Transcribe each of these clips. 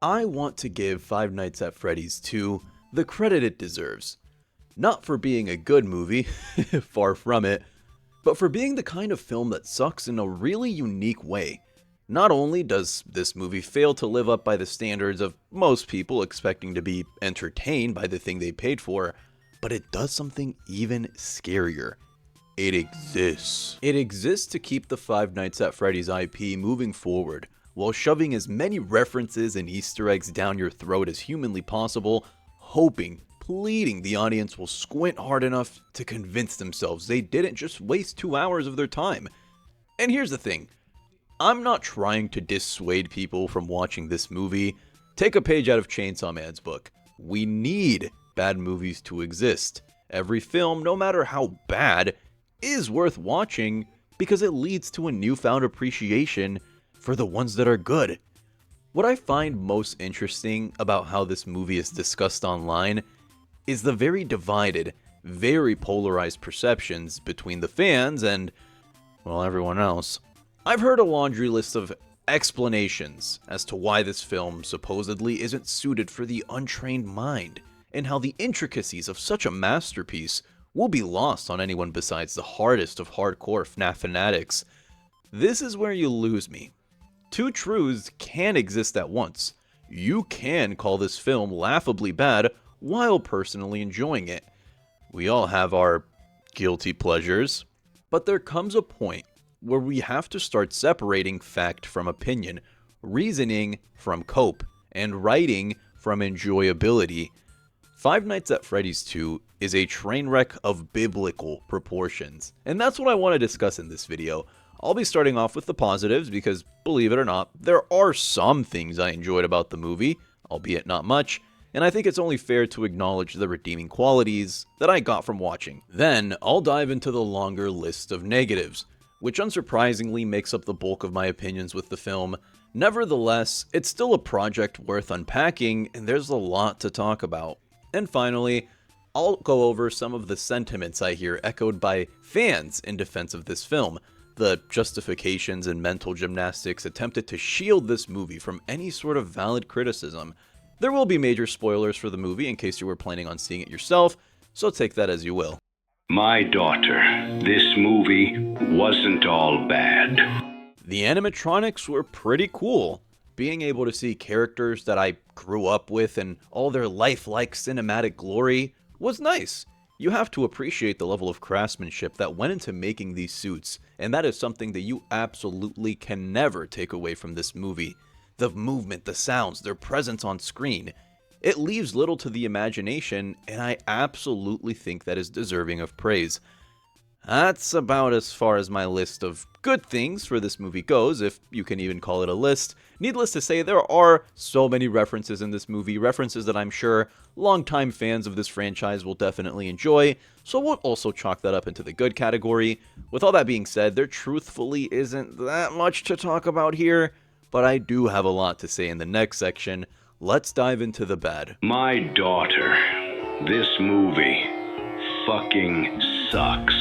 I want to give Five Nights at Freddy's 2 the credit it deserves. Not for being a good movie, far from it, but for being the kind of film that sucks in a really unique way. Not only does this movie fail to live up by the standards of most people expecting to be entertained by the thing they paid for, but it does something even scarier. It exists. It exists to keep the Five Nights at Freddy's IP moving forward, while shoving as many references and Easter eggs down your throat as humanly possible, hoping, pleading the audience will squint hard enough to convince themselves they didn't just waste 2 hours of their time. And here's the thing, I'm not trying to dissuade people from watching this movie. Take a page out of Chainsaw Man's book. We need bad movies to exist. Every film, no matter how bad, is worth watching because it leads to a newfound appreciation for the ones that are good. What I find most interesting about how this movie is discussed online is the very divided, very polarized perceptions between the fans and, well, everyone else. I've heard a laundry list of explanations as to why this film supposedly isn't suited for the untrained mind, and how the intricacies of such a masterpiece will be lost on anyone besides the hardest of hardcore FNAF fanatics. This is where you lose me. Two truths can exist at once. You can call this film laughably bad while personally enjoying it. We all have our guilty pleasures, but there comes a point where we have to start separating fact from opinion, reasoning from cope, and writing from enjoyability. Five Nights at Freddy's 2 is a train wreck of biblical proportions, and that's what I want to discuss in this video. I'll be starting off with the positives because, believe it or not, there are some things I enjoyed about the movie, albeit not much, and I think it's only fair to acknowledge the redeeming qualities that I got from watching. Then, I'll dive into the longer list of negatives, which unsurprisingly makes up the bulk of my opinions with the film. Nevertheless, it's still a project worth unpacking, and there's a lot to talk about. And finally, I'll go over some of the sentiments I hear echoed by fans in defense of this film, the justifications and mental gymnastics attempted to shield this movie from any sort of valid criticism. There will be major spoilers for the movie in case you were planning on seeing it yourself, so take that as you will. My daughter, this movie wasn't all bad. The animatronics were pretty cool. Being able to see characters that I grew up with in all their lifelike cinematic glory was nice. You have to appreciate the level of craftsmanship that went into making these suits, and that is something that you absolutely can never take away from this movie. The movement, the sounds, their presence on screen. It leaves little to the imagination, and I absolutely think that is deserving of praise. That's about as far as my list of good things for this movie goes, if you can even call it a list. Needless to say, there are so many references in this movie, references that I'm sure longtime fans of this franchise will definitely enjoy, so we'll also chalk that up into the good category. With all that being said, there truthfully isn't that much to talk about here, but I do have a lot to say in the next section. Let's dive into the bad. My daughter, this movie fucking sucks.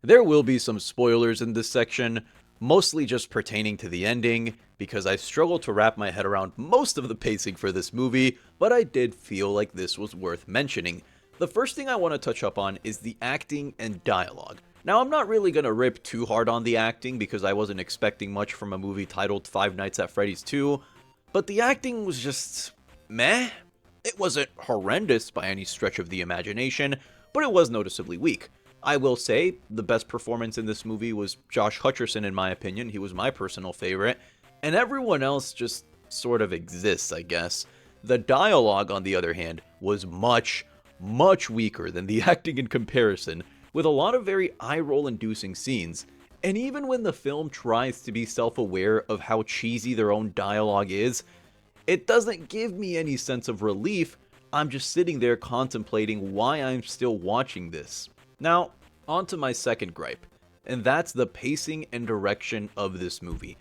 There will be some spoilers in this section, mostly just pertaining to the ending, because I struggled to wrap my head around most of the pacing for this movie, but I did feel like this was worth mentioning. The first thing I want to touch up on is the acting and dialogue. Now, I'm not really going to rip too hard on the acting because I wasn't expecting much from a movie titled Five Nights at Freddy's 2, but the acting was just meh. It wasn't horrendous by any stretch of the imagination, but it was noticeably weak. I will say, the best performance in this movie was Josh Hutcherson in my opinion. He was my personal favorite, and everyone else just sort of exists, I guess. The dialogue, on the other hand, was much weaker than the acting in comparison, with a lot of very eye-roll inducing scenes. And even when the film tries to be self-aware of how cheesy their own dialogue is, it doesn't give me any sense of relief. I'm just sitting there contemplating why I'm still watching this. Now, on to my second gripe, and that's the pacing and direction of this movie.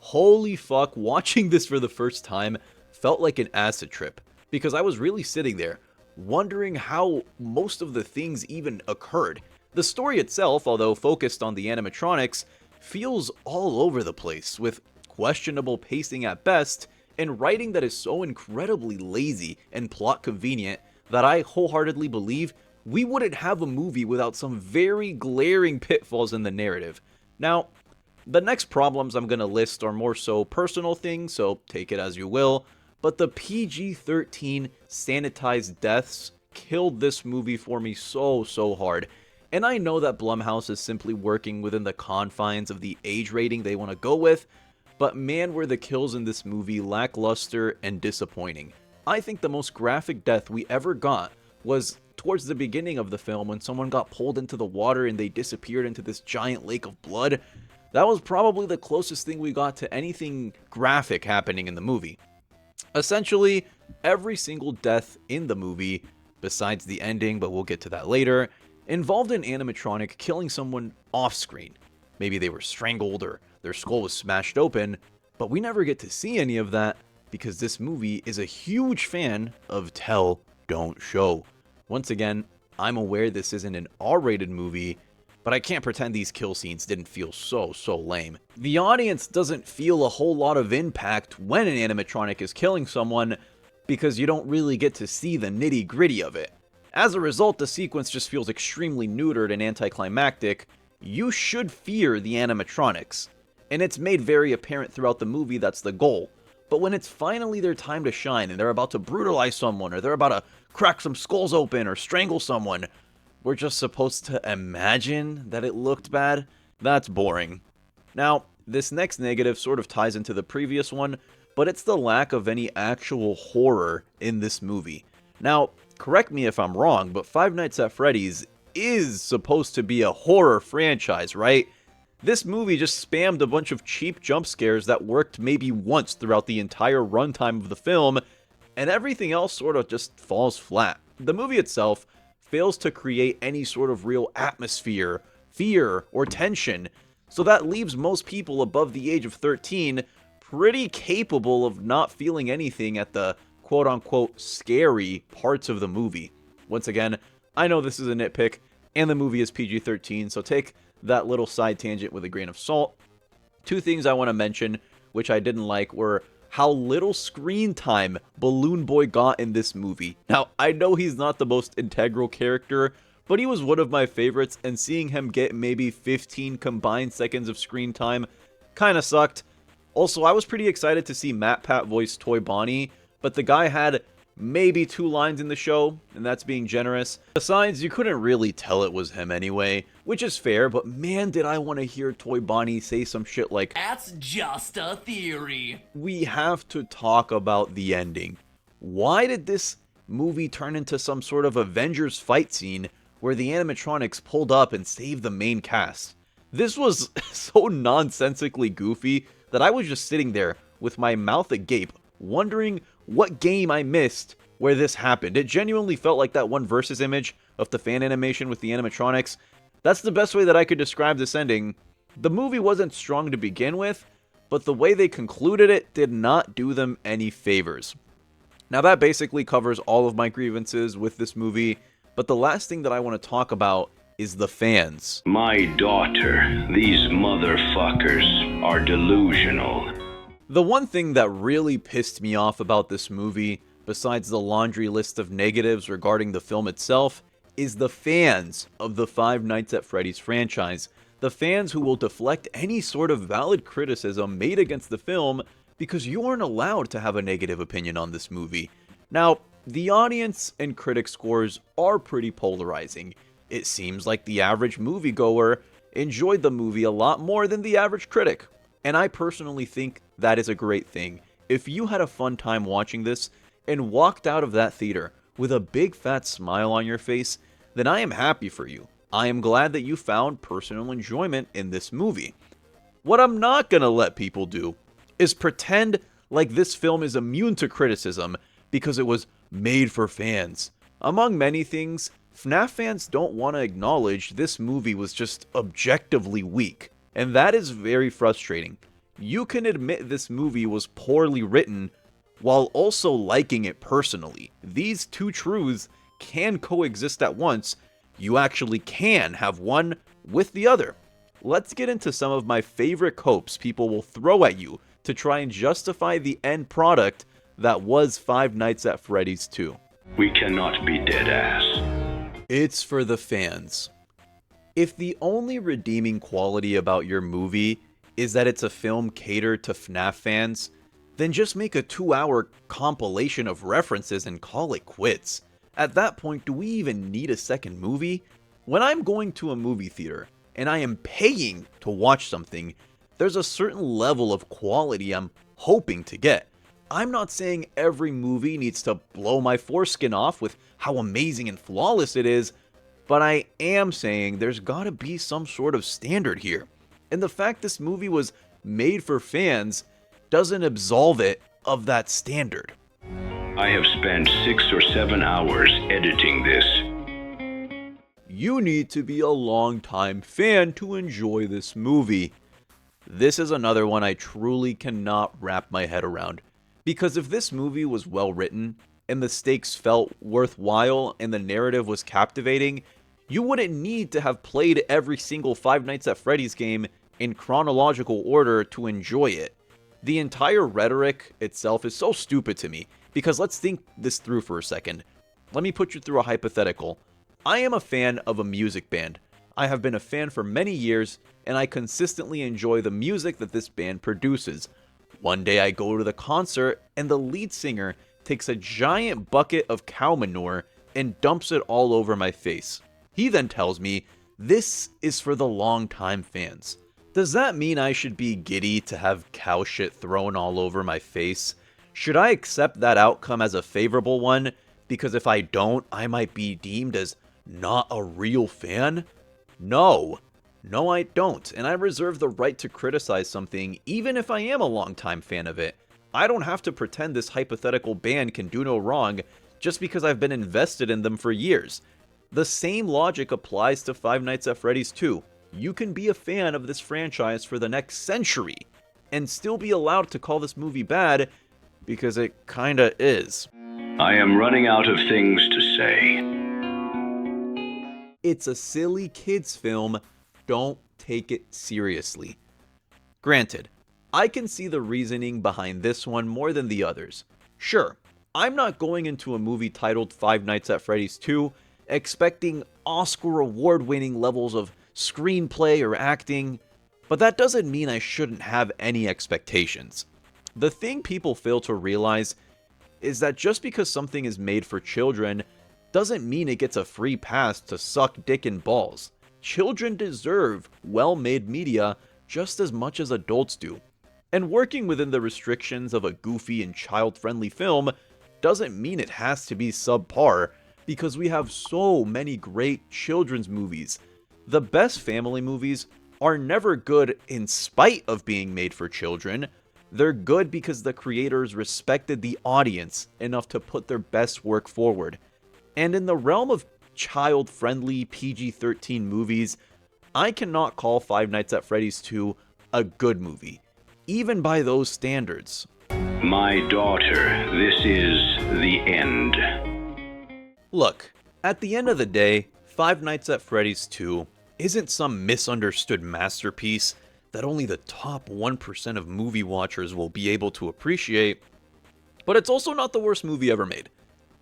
Holy fuck, watching this for the first time felt like an acid trip, because I was really sitting there, wondering how most of the things even occurred. The story itself, although focused on the animatronics, feels all over the place, with questionable pacing at best, and writing that is so incredibly lazy and plot convenient that I wholeheartedly believe we wouldn't have a movie without some very glaring pitfalls in the narrative. Now, the next problems I'm going to list are more so personal things, so take it as you will, but the PG-13 sanitized deaths killed this movie for me so hard. And I know that Blumhouse is simply working within the confines of the age rating they want to go with, but man, were the kills in this movie lackluster and disappointing. I think the most graphic death we ever got was towards the beginning of the film when someone got pulled into the water and they disappeared into this giant lake of blood. That was probably the closest thing we got to anything graphic happening in the movie. Essentially, every single death in the movie, besides the ending, but we'll get to that later, involved an animatronic killing someone off screen. Maybe they were strangled or their skull was smashed open, but we never get to see any of that because this movie is a huge fan of tell, don't show. Once again, I'm aware this isn't an R-rated movie, but I can't pretend these kill scenes didn't feel so lame. The audience doesn't feel a whole lot of impact when an animatronic is killing someone because you don't really get to see the nitty-gritty of it. As a result, the sequence just feels extremely neutered and anticlimactic. You should fear the animatronics, and it's made very apparent throughout the movie that's the goal. But when it's finally their time to shine and they're about to brutalize someone or they're about to crack some skulls open or strangle someone, we're just supposed to imagine that it looked bad? That's boring. Now, this next negative sort of ties into the previous one, but it's the lack of any actual horror in this movie. Now, correct me if I'm wrong, but Five Nights at Freddy's is supposed to be a horror franchise, right? This movie just spammed a bunch of cheap jump scares that worked maybe once throughout the entire runtime of the film, and everything else sort of just falls flat. The movie itself fails to create any sort of real atmosphere, fear, or tension, so that leaves most people above the age of 13 pretty capable of not feeling anything at the quote-unquote scary parts of the movie. Once again, I know this is a nitpick, and the movie is PG-13, so take that little side tangent with a grain of salt. Two things I want to mention, which I didn't like, were how little screen time Balloon Boy got in this movie. Now, I know he's not the most integral character, but he was one of my favorites, and seeing him get maybe 15 combined seconds of screen time kinda sucked. Also, I was pretty excited to see Matt Pat voice Toy Bonnie, but the guy had maybe 2 lines in the show, and that's being generous. Besides, you couldn't really tell it was him anyway, which is fair, but man did I want to hear Toy Bonnie say some shit like, "That's just a theory." We have to talk about the ending. Why did this movie turn into some sort of Avengers fight scene where the animatronics pulled up and saved the main cast? This was so nonsensically goofy that I was just sitting there with my mouth agape, wondering what game I missed where this happened. It genuinely felt like that one Versus image of the fan animation with the animatronics. That's the best way that I could describe this ending. The movie wasn't strong to begin with, but the way they concluded it did not do them any favors. Now that basically covers all of my grievances with this movie, but the last thing that I want to talk about is the fans. My daughter, these motherfuckers are delusional. The one thing that really pissed me off about this movie, besides the laundry list of negatives regarding the film itself, is the fans of the Five Nights at Freddy's franchise. The fans who will deflect any sort of valid criticism made against the film because you aren't allowed to have a negative opinion on this movie. Now, the audience and critic scores are pretty polarizing. It seems like the average moviegoer enjoyed the movie a lot more than the average critic. And I personally think that is a great thing. If you had a fun time watching this and walked out of that theater with a big fat smile on your face, then I am happy for you. I am glad that you found personal enjoyment in this movie. What I'm not gonna let people do is pretend like this film is immune to criticism because it was made for fans. Among many things, FNAF fans don't want to acknowledge this movie was just objectively weak. And that is very frustrating. You can admit this movie was poorly written while also liking it personally. These two truths can coexist at once. You actually can have one with the other. Let's get into some of my favorite copes people will throw at you to try and justify the end product that was Five Nights at Freddy's 2. We cannot be dead ass. It's for the fans. If the only redeeming quality about your movie is that it's a film catered to FNAF fans, then just make a 2-hour compilation of references and call it quits. At that point, do we even need a second movie? When I'm going to a movie theater and I am paying to watch something, there's a certain level of quality I'm hoping to get. I'm not saying every movie needs to blow my foreskin off with how amazing and flawless it is, but I am saying there's gotta be some sort of standard here. And the fact this movie was made for fans doesn't absolve it of that standard. I have spent 6 or 7 hours editing this. You need to be a longtime fan to enjoy this movie. This is another one I truly cannot wrap my head around. Because if this movie was well written, and the stakes felt worthwhile, and the narrative was captivating, you wouldn't need to have played every single Five Nights at Freddy's game in chronological order to enjoy it. The entire rhetoric itself is so stupid to me, because let's think this through for a second. Let me put you through a hypothetical. I am a fan of a music band. I have been a fan for many years, and I consistently enjoy the music that this band produces. One day I go to the concert, and the lead singer takes a giant bucket of cow manure and dumps it all over my face. He then tells me, this is for the longtime fans. Does that mean I should be giddy to have cow shit thrown all over my face? Should I accept that outcome as a favorable one? Because if I don't, I might be deemed as not a real fan? No, I don't, and I reserve the right to criticize something even if I am a longtime fan of it. I don't have to pretend this hypothetical band can do no wrong just because I've been invested in them for years. The same logic applies to Five Nights at Freddy's 2. You can be a fan of this franchise for the next century and still be allowed to call this movie bad because it kinda is. I am running out of things to say. It's a silly kids film. Don't take it seriously. Granted, I can see the reasoning behind this one more than the others. Sure, I'm not going into a movie titled Five Nights at Freddy's 2 expecting Oscar award-winning levels of screenplay or acting, but that doesn't mean I shouldn't have any expectations. The thing people fail to realize is that just because something is made for children doesn't mean it gets a free pass to suck dick and balls. Children deserve well-made media just as much as adults do. And working within the restrictions of a goofy and child-friendly film doesn't mean it has to be subpar, because we have so many great children's movies. The best family movies are never good in spite of being made for children. They're good because the creators respected the audience enough to put their best work forward. And in the realm of child-friendly PG-13 movies, I cannot call Five Nights at Freddy's 2 a good movie, even by those standards. My daughter, this is the end. Look, at the end of the day, Five Nights at Freddy's 2 isn't some misunderstood masterpiece that only the top 1% of movie watchers will be able to appreciate, but it's also not the worst movie ever made.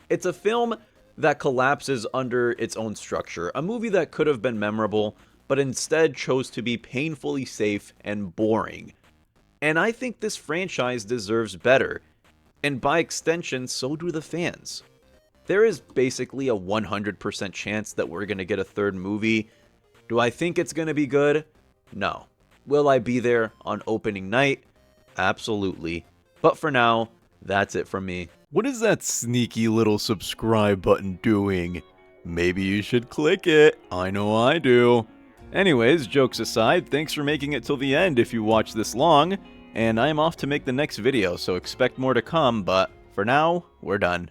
It's a film that collapses under its own structure, a movie that could have been memorable, but instead chose to be painfully safe and boring. And I think this franchise deserves better, and by extension, so do the fans. There is basically a 100% chance that we're going to get a third movie. Do I think it's going to be good? No. Will I be there on opening night? Absolutely. But for now, that's it from me. What is that sneaky little subscribe button doing? Maybe you should click it. I know I do. Anyways, jokes aside, thanks for making it till the end if you watched this long. And I'm off to make the next video, so expect more to come, but for now, we're done.